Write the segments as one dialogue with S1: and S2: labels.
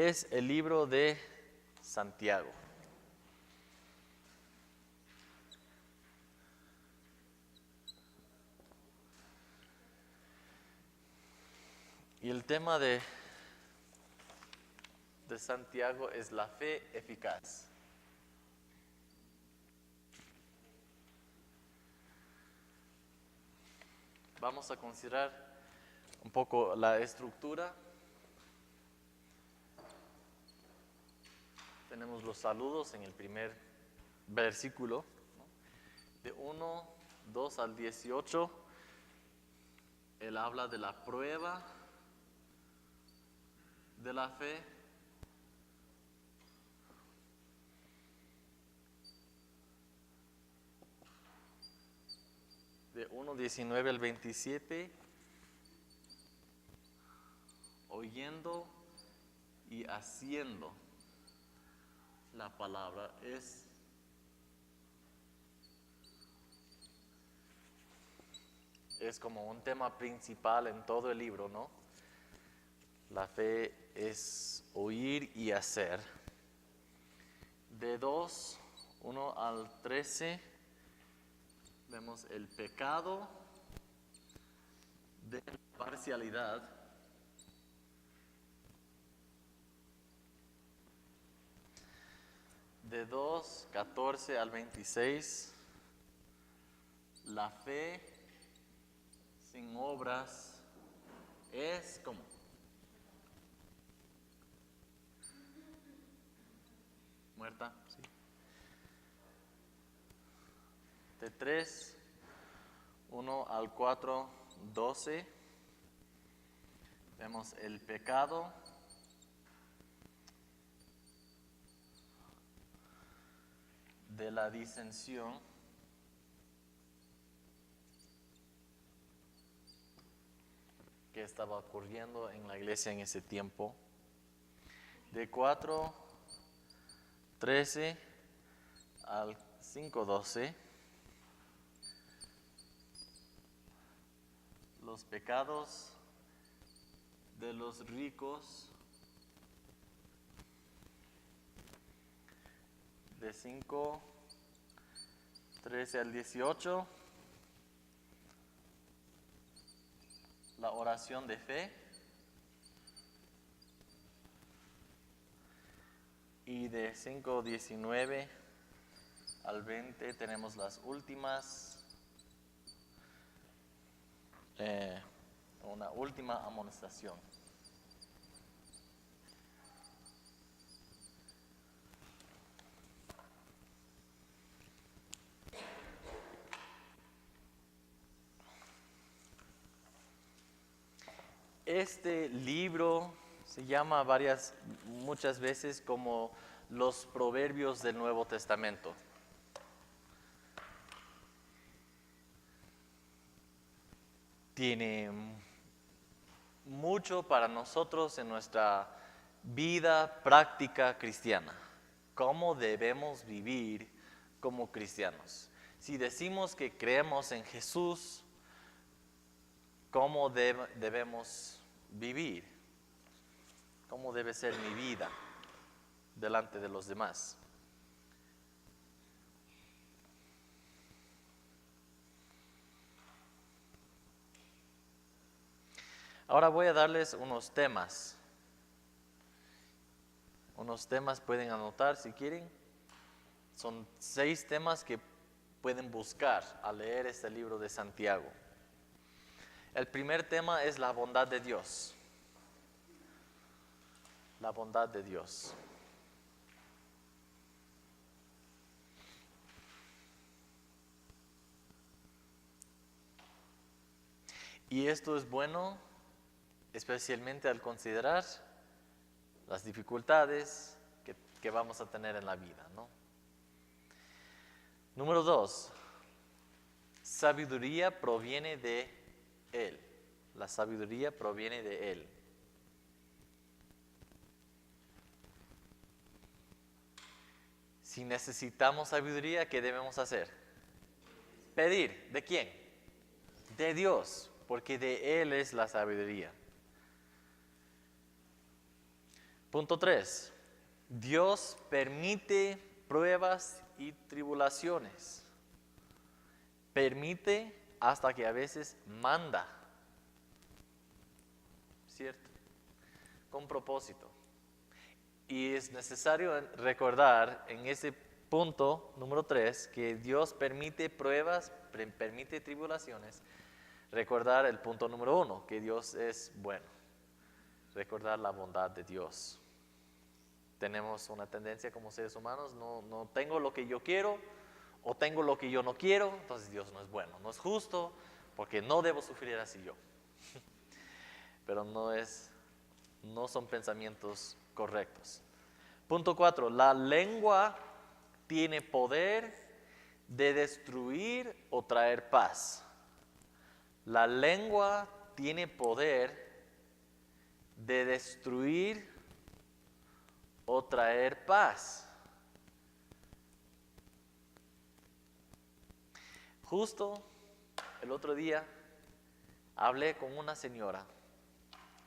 S1: es el libro de Santiago. Y el tema de Santiago es la fe eficaz. Vamos a considerar un poco la estructura. Tenemos los saludos en el primer versículo, ¿no? De 1, 2 al 18. Él habla de la prueba de la fe. De 1:19 al 27, oyendo y haciendo la palabra es como un tema principal en todo el libro, ¿no? La fe es oír y hacer. De 1 al 13, vemos el pecado de parcialidad. De 2:14 al 26, la fe sin obras es como muerta. Sí. De 1 al 4, 12, vemos el pecado de la disensión. Que estaba ocurriendo en la iglesia en ese tiempo. De 4:13 al 5:12, los pecados de los ricos. De 5:13 al 18, la oración de fe. Y de 5:19 al 20 tenemos las últimas, una última amonestación. Este libro se llama muchas veces como los proverbios del Nuevo Testamento. Tiene mucho para nosotros en nuestra vida práctica cristiana. ¿Cómo debemos vivir como cristianos? Si decimos que creemos en Jesús, ¿cómo debemos vivir? ¿Cómo debe ser mi vida delante de los demás? Ahora voy a darles unos temas. Unos temas pueden anotar si quieren. Son 6 temas que pueden buscar al leer este libro de Santiago. El primer tema es la bondad de Dios. La bondad de Dios. Y esto es bueno, especialmente al considerar las dificultades que vamos a tener en la vida, ¿no? Número 2, sabiduría proviene de Él. La sabiduría proviene de Él. Si necesitamos sabiduría, ¿qué debemos hacer? Pedir. ¿De quién? De Dios, porque de Él es la sabiduría. Punto 3. Dios permite pruebas y tribulaciones. Permite hasta que a veces manda. ¿Cierto? Con propósito. Y es necesario recordar en ese punto número 3 que Dios permite pruebas, permite tribulaciones. Recordar el punto número 1, que Dios es bueno. Recordar la bondad de Dios. Tenemos una tendencia como seres humanos, no tengo lo que yo quiero o tengo lo que yo no quiero, entonces Dios no es bueno, no es justo, porque no debo sufrir así yo. Pero no son pensamientos correctos. Punto 4, la lengua tiene poder de destruir o traer paz. La lengua tiene poder de destruir o traer paz. Justo el otro día hablé con una señora.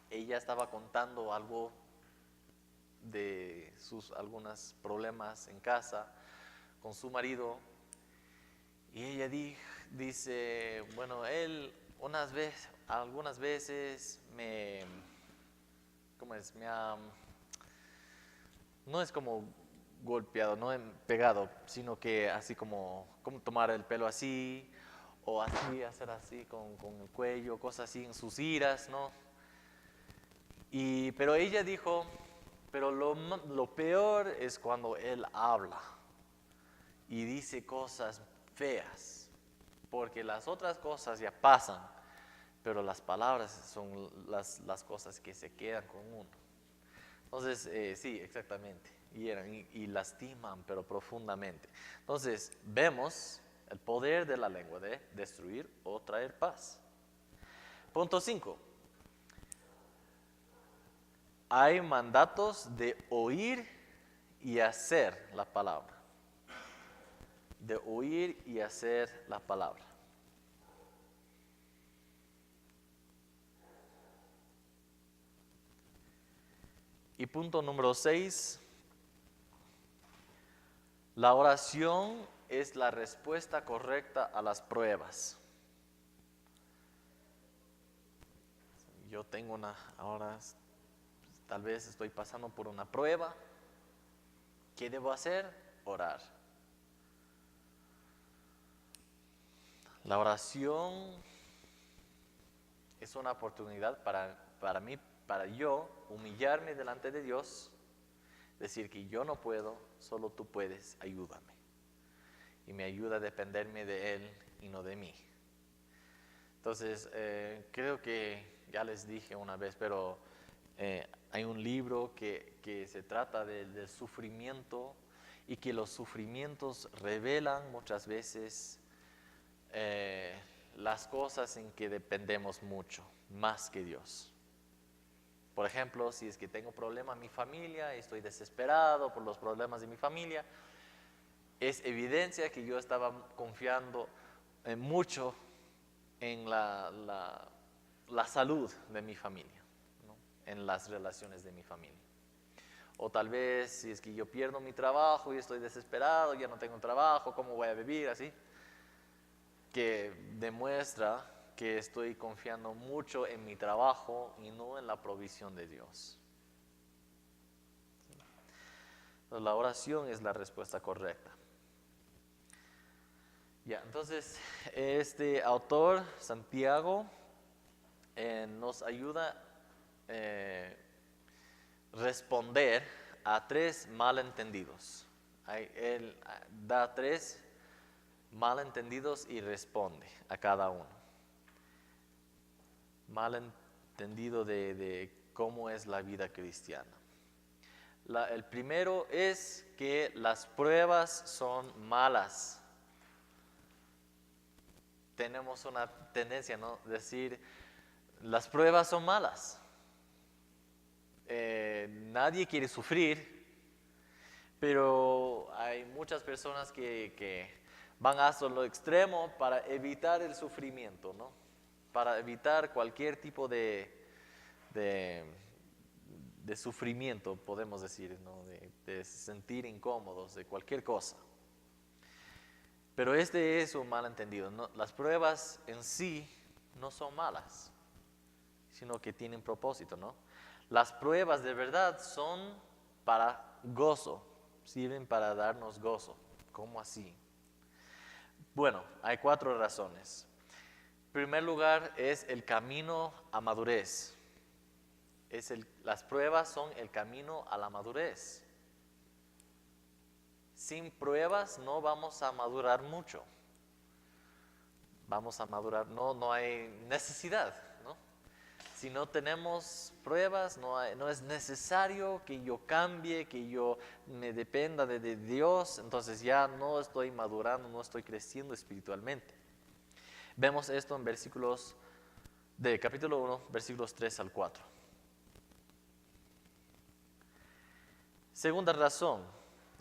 S1: Ella estaba contando algo de sus algunos problemas en casa con su marido. Y ella dice, bueno, él algunas veces no es como golpeado, no pegado, sino que así como tomar el pelo así, o así, hacer así con el cuello, cosas así en sus iras, ¿no? Pero ella dijo, pero lo peor es cuando él habla y dice cosas feas, porque las otras cosas ya pasan, pero las palabras son las cosas que se quedan con uno. Entonces, sí, exactamente, y lastiman, pero profundamente. Entonces, vemos el poder de la lengua de destruir o traer paz. Punto 5. Hay mandatos de oír y hacer la palabra. De oír y hacer la palabra. Y punto número 6. La oración es la respuesta correcta a las pruebas. Yo tengo ahora tal vez estoy pasando por una prueba. ¿Qué debo hacer? Orar. La oración es una oportunidad para mí, para yo humillarme delante de Dios, decir que yo no puedo, solo tú puedes, ayúdame. Y me ayuda a dependerme de Él y no de mí. Entonces, creo que ya les dije una vez, pero hay un libro que se trata del sufrimiento y que los sufrimientos revelan muchas veces las cosas en que dependemos mucho, más que Dios. Por ejemplo, si es que tengo problema en mi familia y estoy desesperado por los problemas de mi familia, es evidencia que yo estaba confiando mucho en la salud de mi familia, ¿no? En las relaciones de mi familia. O tal vez si es que yo pierdo mi trabajo y estoy desesperado, ya no tengo trabajo, ¿cómo voy a vivir así? Que demuestra que estoy confiando mucho en mi trabajo y no en la provisión de Dios. Entonces, la oración es la respuesta correcta. Ya, entonces, este autor, Santiago, nos ayuda a responder a 3 malentendidos. Él da 3 malentendidos y responde a cada uno. Malentendido de cómo es la vida cristiana. El primero es que las pruebas son malas. Tenemos una tendencia, ¿no? Decir, las pruebas son malas. Nadie quiere sufrir, pero hay muchas personas que van hasta lo extremo para evitar el sufrimiento, ¿no? Para evitar cualquier tipo de de sufrimiento, podemos decir, ¿no? De sentir incómodos, de cualquier cosa. Pero este es un malentendido, ¿no? Las pruebas en sí no son malas, sino que tienen propósito, ¿no? Las pruebas de verdad son para gozo, sirven para darnos gozo. ¿Cómo así? Bueno, hay 4 razones. En primer lugar es el camino a madurez. Las pruebas son el camino a la madurez. Sin pruebas no vamos a madurar mucho. Vamos a madurar, no hay necesidad, ¿no? Si no tenemos pruebas, no es necesario que yo cambie, que yo me dependa de Dios, entonces ya no estoy madurando, no estoy creciendo espiritualmente. Vemos esto en versículos de capítulo 1, versículos 3 al 4. Segunda razón,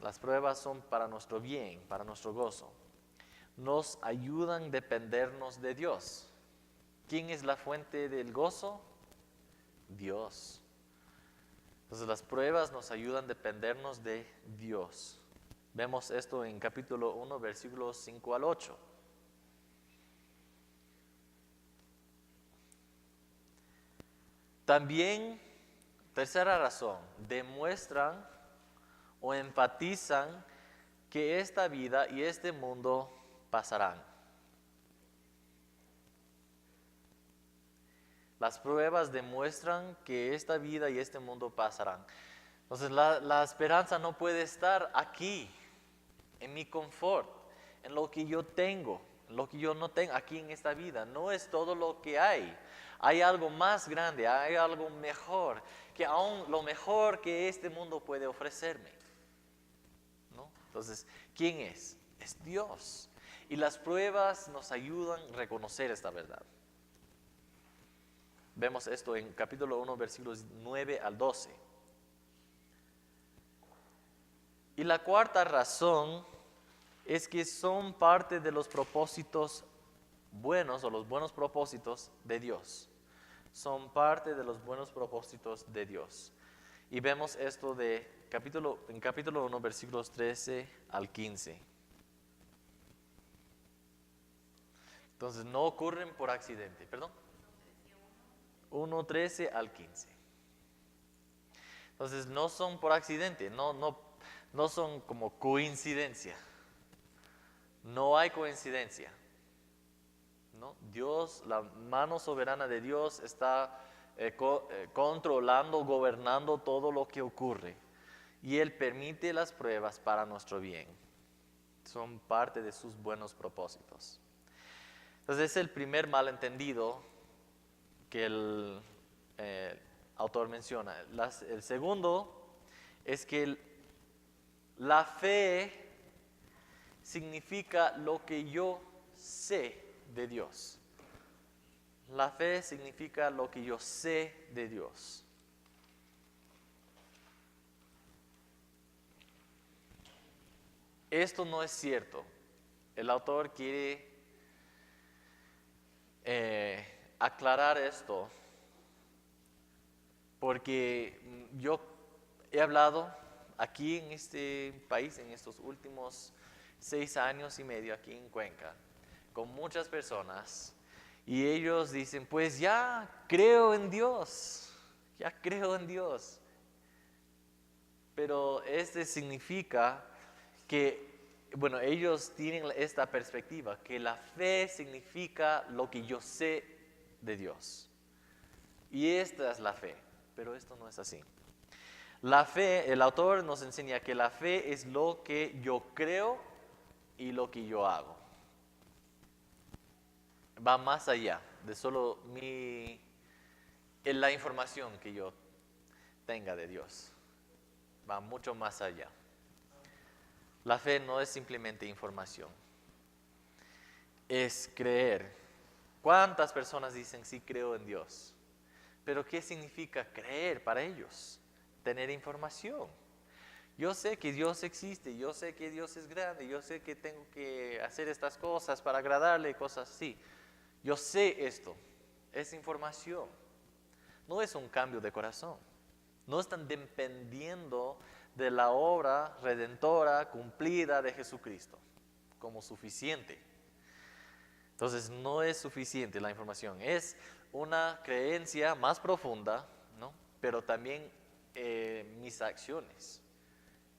S1: las pruebas son para nuestro bien, para nuestro gozo. Nos ayudan a dependernos de Dios. ¿Quién es la fuente del gozo? Dios. Entonces las pruebas nos ayudan a dependernos de Dios. Vemos esto en capítulo 1, versículos 5 al 8. También, tercera razón, demuestran o enfatizan que esta vida y este mundo pasarán. Las pruebas demuestran que esta vida y este mundo pasarán. Entonces la esperanza no puede estar aquí, en mi confort, en lo que yo tengo, en lo que yo no tengo aquí en esta vida. No es todo lo que hay. Hay algo más grande, hay algo mejor, que aún lo mejor que este mundo puede ofrecerme, ¿no? Entonces, ¿quién es? Es Dios. Y las pruebas nos ayudan a reconocer esta verdad. Vemos esto en capítulo 1, versículos 9 al 12. Y la cuarta razón es que son parte de los propósitos buenos o los buenos propósitos de Dios. Son parte de los buenos propósitos de Dios. Y vemos esto en capítulo 1, versículos 13 al 15. Entonces, no ocurren por accidente, perdón. 1, 13 al 15. Entonces, no son por accidente, no son como coincidencia. No hay coincidencia, ¿no? Dios, la mano soberana de Dios está controlando, gobernando todo lo que ocurre. Y Él permite las pruebas para nuestro bien. Son parte de sus buenos propósitos. Entonces es el primer malentendido que el autor menciona. El segundo es que la fe significa lo que yo sé de Dios. La fe significa lo que yo sé de Dios. Esto no es cierto. El autor quiere aclarar esto porque yo he hablado aquí en este país, en estos últimos 6 años y medio aquí en Cuenca, con muchas personas, y ellos dicen, pues ya creo en Dios, ya creo en Dios. Pero significa que, bueno, ellos tienen esta perspectiva, que la fe significa lo que yo sé de Dios. Y esta es la fe, pero esto no es así. La fe, el autor nos enseña que la fe es lo que yo creo y lo que yo hago. Va más allá de solo la información que yo tenga de Dios. Va mucho más allá. La fe no es simplemente información. Es creer. ¿Cuántas personas dicen sí creo en Dios? Pero ¿qué significa creer para ellos? Tener información. Yo sé que Dios existe, yo sé que Dios es grande, yo sé que tengo que hacer estas cosas para agradarle, cosas así. Yo sé esto, es información. No es un cambio de corazón. No están dependiendo de la obra redentora cumplida de Jesucristo como suficiente. Entonces no es suficiente la información, es una creencia más profunda, ¿no? Pero también mis acciones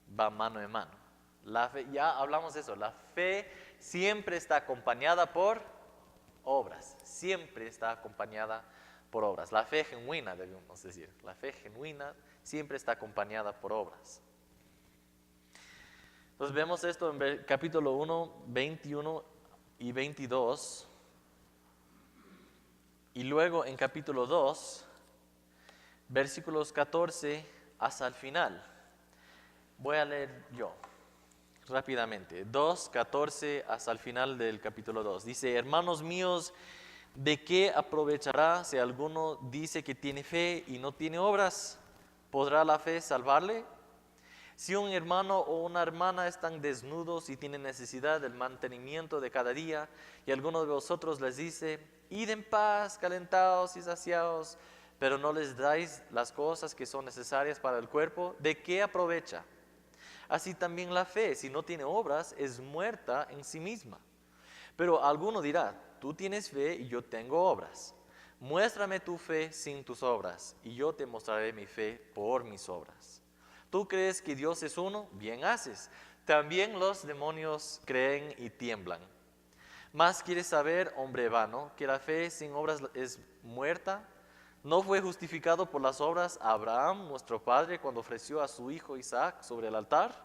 S1: van mano en mano. La fe, ya hablamos de eso, la fe siempre está acompañada por obras, siempre está acompañada por obras. La fe genuina, debemos decir, la fe genuina siempre está acompañada por obras. Entonces vemos esto en capítulo 1, 21 y 22, y luego en capítulo 2, versículos 14 hasta el final. Voy a leer yo rápidamente, 2:14 hasta el final del capítulo 2. Dice: hermanos míos, ¿de qué aprovechará si alguno dice que tiene fe y no tiene obras? ¿Podrá la fe salvarle? Si un hermano o una hermana están desnudos y tienen necesidad del mantenimiento de cada día, y alguno de vosotros les dice: id en paz, calentados y saciados, pero no les dais las cosas que son necesarias para el cuerpo, ¿de qué aprovecha? Así también la fe, si no tiene obras, es muerta en sí misma. Pero alguno dirá: tú tienes fe y yo tengo obras. Muéstrame tu fe sin tus obras, y yo te mostraré mi fe por mis obras. ¿Tú crees que Dios es uno? Bien haces. También los demonios creen y tiemblan. ¿Más quieres saber, hombre vano, que la fe sin obras es muerta? ¿No fue justificado por las obras Abraham, nuestro padre, cuando ofreció a su hijo Isaac sobre el altar?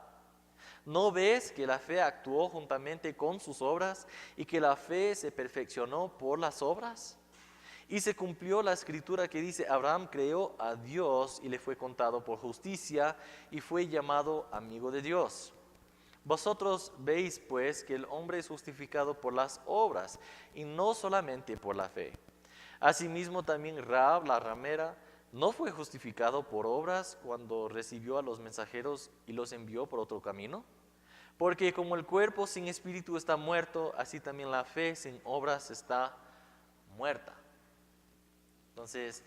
S1: ¿No ves que la fe actuó juntamente con sus obras y que la fe se perfeccionó por las obras? Y se cumplió la escritura que dice: Abraham creyó a Dios y le fue contado por justicia y fue llamado amigo de Dios. Vosotros veis pues que el hombre es justificado por las obras y no solamente por la fe. Asimismo también Rahab la ramera no fue justificado por obras cuando recibió a los mensajeros y los envió por otro camino. Porque como el cuerpo sin espíritu está muerto, así también la fe sin obras está muerta. Entonces,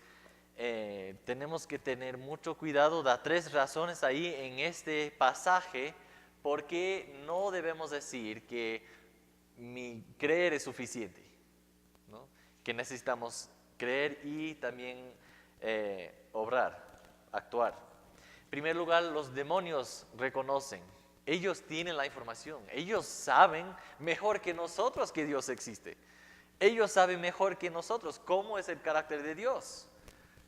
S1: tenemos que tener mucho cuidado. Da 3 razones ahí en este pasaje porque no debemos decir que mi creer es suficiente, ¿no? Que necesitamos creer y también obrar, actuar. En primer lugar, los demonios reconocen. Ellos tienen la información. Ellos saben mejor que nosotros que Dios existe. Ellos saben mejor que nosotros cómo es el carácter de Dios,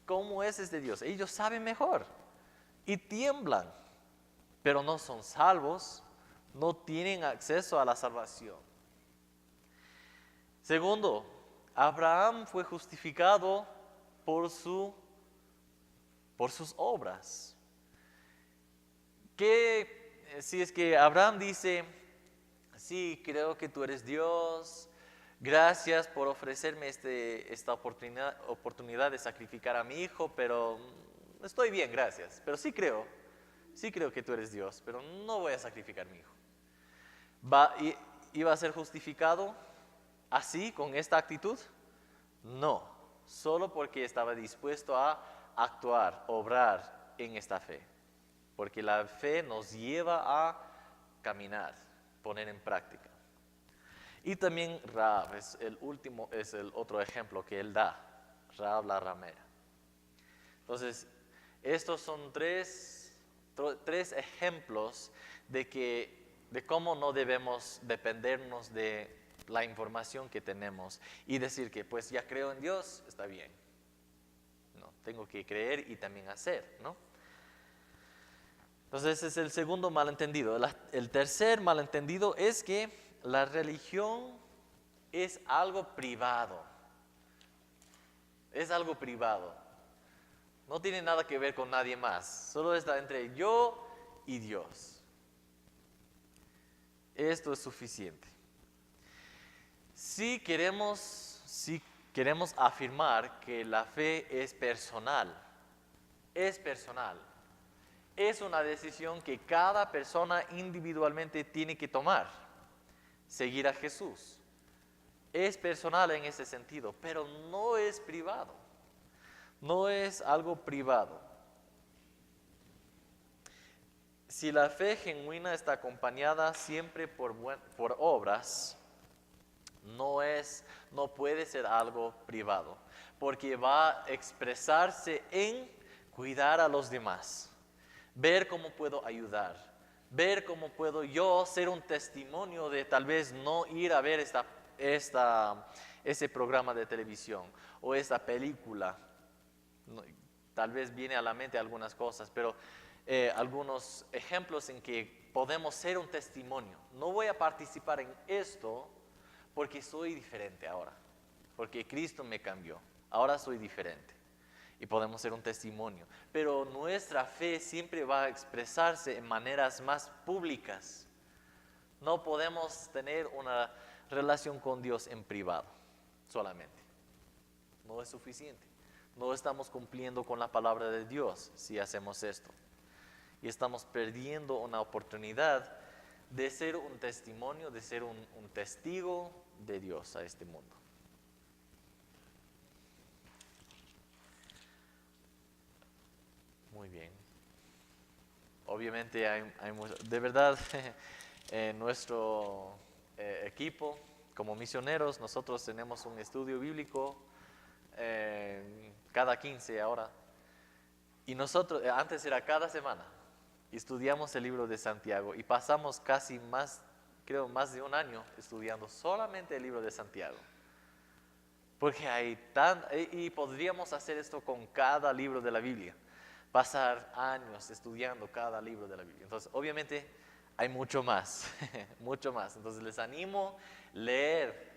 S1: cómo es este Dios. Ellos saben mejor y tiemblan, pero no son salvos, no tienen acceso a la salvación. Segundo, Abraham fue justificado por sus obras. Si es que Abraham dice: sí, creo que tú eres Dios, gracias por ofrecerme esta oportunidad de sacrificar a mi hijo, pero estoy bien, gracias. Pero sí creo que tú eres Dios, pero no voy a sacrificar a mi hijo. ¿Iba a ser justificado así, con esta actitud? No, solo porque estaba dispuesto a actuar, obrar en esta fe. Porque la fe nos lleva a caminar, poner en práctica. Y también Rahab es el otro ejemplo que él da, Rahab la ramera. Entonces, estos son tres ejemplos de cómo no debemos dependernos de la información que tenemos y decir que pues ya creo en Dios, está bien. No, tengo que creer y también hacer, ¿no? Entonces ese es el segundo malentendido. El tercer malentendido es que la religión es algo privado. Es algo privado. No tiene nada que ver con nadie más. Solo está entre yo y Dios. Esto es suficiente. Si queremos afirmar que la fe es personal, es una decisión que cada persona individualmente tiene que tomar. Seguir a Jesús. Es personal en ese sentido, pero no es privado. No es algo privado. Si la fe genuina está acompañada siempre por obras, no puede ser algo privado, porque va a expresarse en cuidar a los demás, ver cómo puedo ayudar, ver cómo puedo yo ser un testimonio de tal vez no ir a ver ese programa de televisión o esta película. Tal vez viene a la mente algunas cosas, pero algunos ejemplos en que podemos ser un testimonio. No voy a participar en esto porque soy diferente ahora, porque Cristo me cambió, ahora soy diferente y podemos ser un testimonio. Pero nuestra fe siempre va a expresarse en maneras más públicas. No podemos tener una relación con Dios en privado solamente. No es suficiente. No estamos cumpliendo con la palabra de Dios si hacemos esto. Y estamos perdiendo una oportunidad de ser un testimonio, de ser un testigo de Dios a este mundo. Muy bien. Obviamente de verdad, en nuestro equipo, como misioneros, nosotros tenemos un estudio bíblico cada 15 ahora. Y nosotros, antes era cada semana, estudiamos el libro de Santiago y pasamos casi más de un año estudiando solamente el libro de Santiago. Porque y podríamos hacer esto con cada libro de la Biblia, pasar años estudiando cada libro de la Biblia. Entonces, obviamente, hay mucho más, mucho más. Entonces, les animo a leer,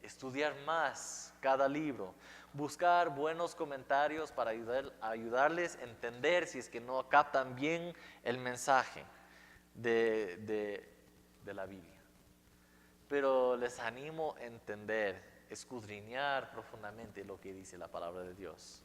S1: estudiar más cada libro, buscar buenos comentarios para ayudarles a entender si es que no captan bien el mensaje de la Biblia. Pero les animo a entender, escudriñar profundamente lo que dice la palabra de Dios.